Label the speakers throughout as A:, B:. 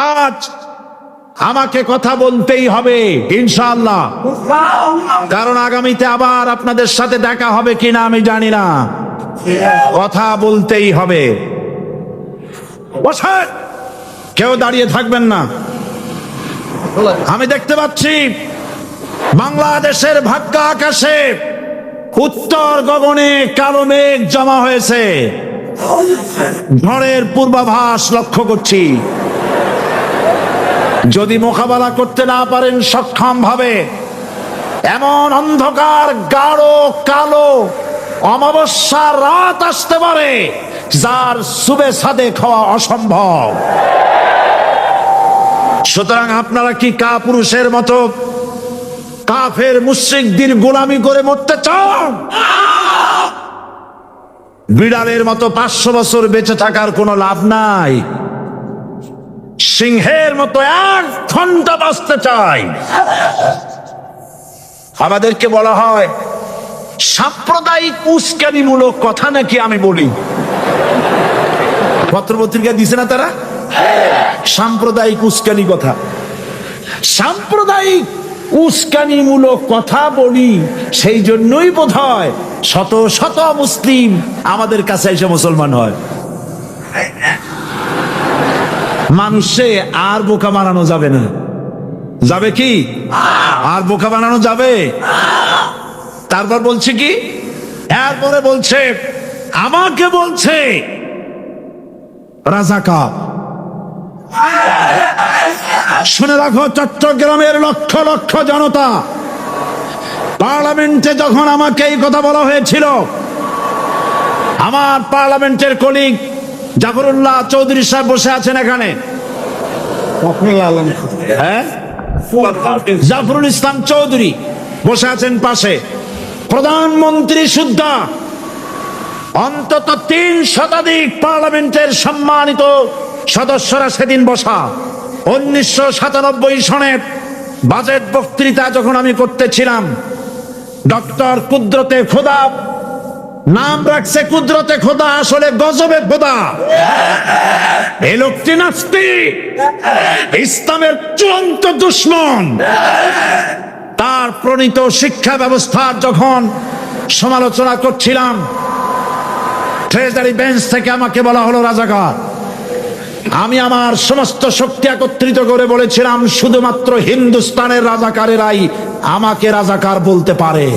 A: আজ আমাকে কথা বলতেই হবে ইনশাআল্লাহ, কারণ আগামীতে আবার আপনাদের সাথে দেখা হবে কিনা আমি জানি না। কথা বলতেই হবে। বসেন, কেউ দাঁড়িয়ে থাকবেন না। আমি দেখতে পাচ্ছি বাংলাদেশের ভাগ্য আকাশে উত্তর গগনে কালো মেঘ জমা হয়েছে। ঝড়ের পূর্বাভাস লক্ষ্য করছি। যদি মোকাবেলা করতে না পারেন সক্ষম ভাবে, এমন অন্ধকার গাঢ় কালো অমাবস্যার রাত আসতে পারে যার সুবে সাদেক হওয়া অসম্ভব। সুতরাং আপনারা কি কাপুরুষের মতো কাফের মুশরিকদের গোলামি করে মরতে চান? বিড়ালের মতো 500 বছর বেঁচে থাকার কোনো লাভ নাই। সিংহের মতো 1 ঘন্টা বাঁচতে চাই। আমাদেরকে বলা হয় সাম্প্রদায়িক উস্কানিমূলক কথা নাকি আমি বলি। পত্রপত্রিকা দিছে না তারা? সাম্প্রদায়িক উস্কানি কথা, সাম্প্রদায়িক উস্কানিমূলক কথা বলি। সেই জন্যই বোধহয় শত শত মুসলিম আমাদের কাছে এসে মুসলমান হয়। মানুষে আর বোকা বানানো যাবে না। যাবে কি? আর বোকা বানানো যাবে? তারপর বলছে কি? এরপরে বলছে, আমাকে বলছে রাজাকার। শুনে রাখো চট্টগ্রামের লক্ষ লক্ষ জনতা, পার্লামেন্টে যখন আমাকে এই কথা বলা হয়েছিল, আমার পার্লামেন্টের কলিগ জাফরুল্লাহ চৌধুরী সাহেব বসে আছেন এখানে, হ্যাঁ, জাফরুল ইসলাম চৌধুরী বসে আছেন পাশে, প্রধানমন্ত্রী সুদ্ধা, অন্তত 3 শতাধিক পার্লামেন্টের সম্মানিত সদস্যরা সেদিন বসা। 1997 সনের বাজেট বক্তৃতা যখন আমি করতেছিলাম, ডক্টর কুদরতে খোদা, নাম রাখছে কুদরতে খোদা, আসলে গজবে খোদা। এই লোকটি নাস্তিক, ইসলামের চূড়ান্ত দুশমন। তার প্রণীত শিক্ষা ব্যবস্থার যখন সমালোচনা করছিলাম, ট্রেজারি বেঞ্চ থেকে আমাকে বলা হলো রাজাকার। আমি আমার সমস্ত শক্তি একত্রিত করে বলেছিলাম, শুধুমাত্র হিন্দুস্তানের রাজাকারেরাই আমাকে রাজাকার বলতে পারে।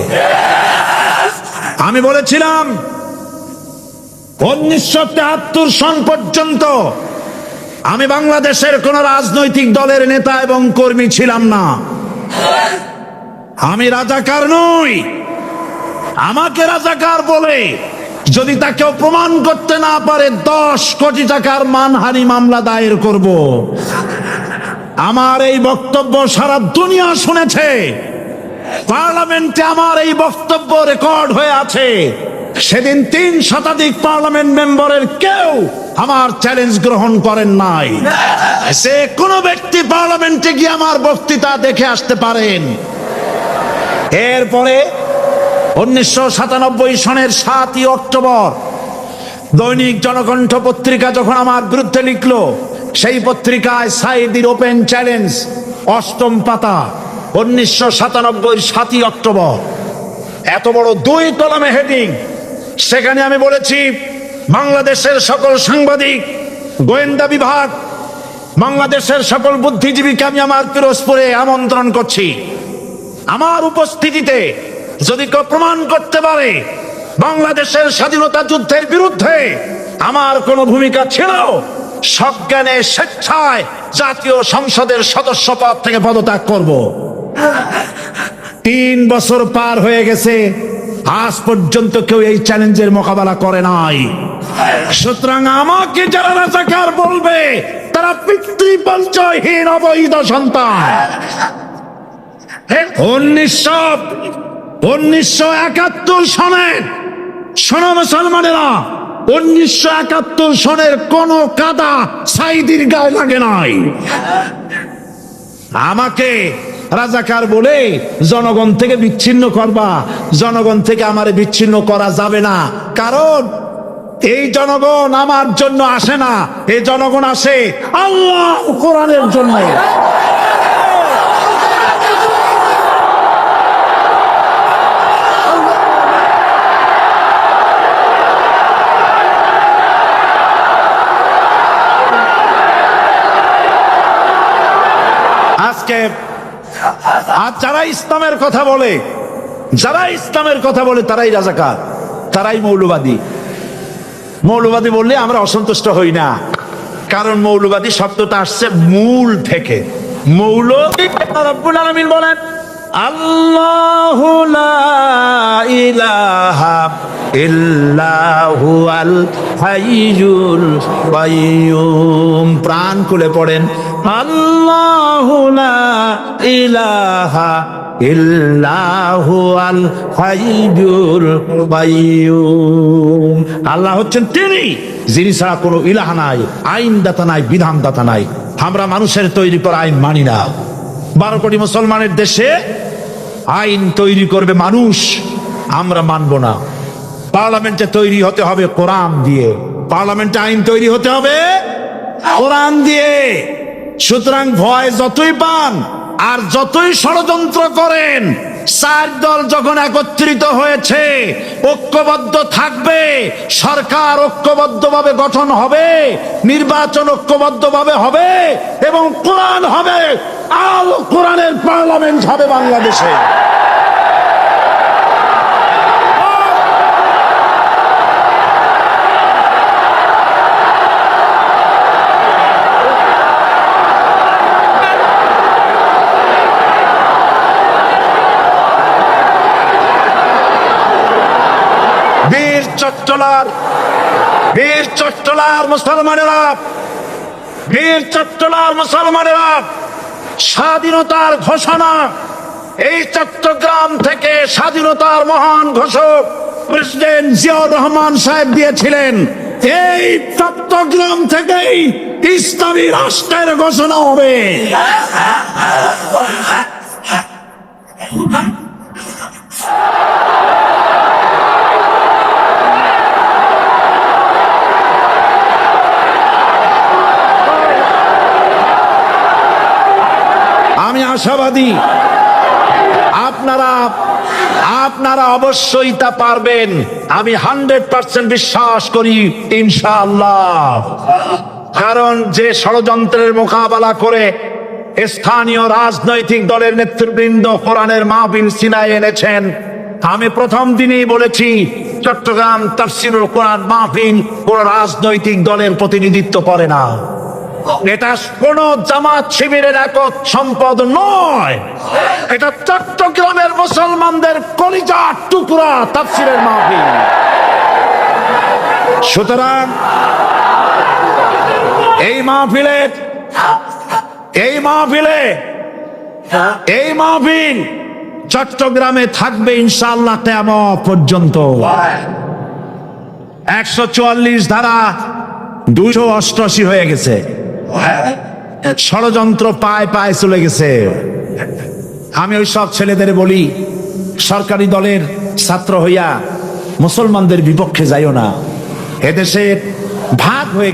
A: আমি বলেছিলাম 1973 সন পর্যন্ত আমি বাংলাদেশের কোন রাজনৈতিক দলের নেতা এবং কর্মী ছিলাম না। আমি রাজাকার নই। আমাকে রাজাকার বলে যদি তাকেও প্রমাণ করতে না পারে, 10 কোটি টাকার মানহানি মামলা দায়ের করব। আমার এই বক্তব্য সারা দুনিয়া শুনেছে। পার্লামেন্টে আমার এই বক্তব্য রেকর্ড হয়ে আছে। সেদিন 3 শতাধিক পার্লামেন্ট মেম্বারের কেউ আমার চ্যালেঞ্জ গ্রহণ করেন নাই। যে কোনো ব্যক্তি পার্লামেন্টে গিয়ে আমার বক্তৃতা দেখে আসতে পারেন। এরপরে 1997 সনের 7ই অক্টোবর দৈনিক জনকণ্ঠ পত্রিকা যখন আমার বিরুদ্ধে লিখলো, সেই পত্রিকায় সাইদির ওপেন চ্যালেঞ্জ 8ম পাতা, 1997 7ই অক্টোবর, এত বড় 2 কলামে হেডিং। সেখানে আমি বলেছি, বাংলাদেশের সকল সাংবাদিক, গোয়েন্দা বিভাগ, বাংলাদেশের সকল বুদ্ধিজীবীকে আমি আমার পিরোজপুরে আমন্ত্রণ করছি। আমার উপস্থিতিতে যদি কেউ প্রমাণ করতে পারে বাংলাদেশের স্বাধীনতা যুদ্ধের বিরুদ্ধে আমার কোনো ভূমিকা ছিল, সজ্ঞানে স্বেচ্ছায় জাতীয় সংসদের সদস্য পদ থেকে পদত্যাগ করব। 3 বছর পার হয়ে গেছে, আজ পর্যন্ত কেউ এই চ্যালেঞ্জের মোকাবেলা করে নাই। সুতরাং আমাকে যারা রাজাকার বলবে, তারা পিতৃপরিচয়হীন অবৈধ সন্তান। 1971 সনের, শোনো মুসলমানেরা, 1971 সনের কোন কাদা সাইদির গায়ে লাগে নাই। আমাকে রাজাকার বলে জনগণ থেকে বিচ্ছিন্ন করবা, জনগণ থেকে আমারে বিচ্ছিন্ন করা যাবে না। কারণ এই জনগণ আমার জন্য আসে না, এই জনগণ আসে আল্লাহ কোরআনের জন্য। আজকে আর যারা ইসলামের কথা বলে, যারা ইসলামের কথা বলে তারাই রাজাকার, তারাই মৌলবাদী। মৌলবাদী বললে আমরা অসন্তুষ্ট হই না, কারণ মৌলবাদী শব্দটা আসছে মূল থেকে। মৌল রব্বুল আলামিন বলেন আল্লাহু লা ইলাহা ইল্লাহু আল হাইয়ুল কাইয়ুম। প্রাণ খুলে পড়েন আল্লাহু লা ইলাহা ইল্লাহু আল হাইয়ুল কাইয়ুম। আল্লাহ হচ্ছেন তিনি যিনি ছাড়া কোনো ইলাহা নাই, আইনদাতা নাই, বিধানদাতা নাই। আমরা মানুষের তৈরি করা আইন মানি না। 12 কোটি মুসলমানের দেশে আইন তৈরি করবে মানুষ, আমরা মানব না। পার্লামেন্টে তৈরি হতে হবে কোরআন দিয়ে, পার্লামেন্টে আইন তৈরি হতে হবে কোরআন দিয়ে। সুতরাং ভয় যতই পান আর যতই ষড়যন্ত্র করেন, 4 দল যখন একত্রিত হয়েছে, ঐক্যবদ্ধ থাকবে, সরকার ঐক্যবদ্ধভাবে গঠন হবে, নির্বাচন ঐক্যবদ্ধভাবে হবে এবং কোরআন হবে, আল কোরআনের পার্লামেন্ট হবে বাংলাদেশে। বীর চট্টলার মুসলমানেরা, বীর চট্টলার মুসলমানেরা, স্বাধীনতার ঘোষণা এই চট্টগ্রাম থেকে স্বাধীনতার মহান ঘোষক প্রেসিডেন্ট জিয়াউর রহমান সাহেব দিয়েছিলেন। এই চট্টগ্রাম থেকেই ইসলামী রাষ্ট্রের ঘোষণা হবে। আমি আশাবাদী আপনারা অবশ্যই তা পারবেন। আমি 100% বিশ্বাস করি ইনশাআল্লাহ। কারণ যে ষড়যন্ত্রের মোকাবেলা করে স্থানীয় রাজনৈতিক দলের নেতৃবৃন্দ কোরআনের মাহফিল সিনায় এনেছেন, আমি প্রথম দিনেই বলেছি চট্টগ্রাম তাফসীরুল কোরআন মাহফিল কোন রাজনৈতিক দলের প্রতিনিধিত্ব করে না। এটা কোন জামাত শিবিরের একক সম্পদ নয়, এটা চট্টগ্রামের মুসলমানদের কলিজার টুকরা তাফসীরের মাহফিল। সুতরাং এই মাহফিল চট্টগ্রামে থাকবে ইনশাআল্লাহ কিয়ামত পর্যন্ত। 144 ধারা 288 হয়ে গেছে, ষড়যন্ত্র পায় পায় চলে গেছে। আমি ওই সব ছেলেদের বলি, সরকারি দলের ছাত্র হইয়া মুসলমানদের বিপক্ষে যাইও না। এদেশে ভাগ হয়ে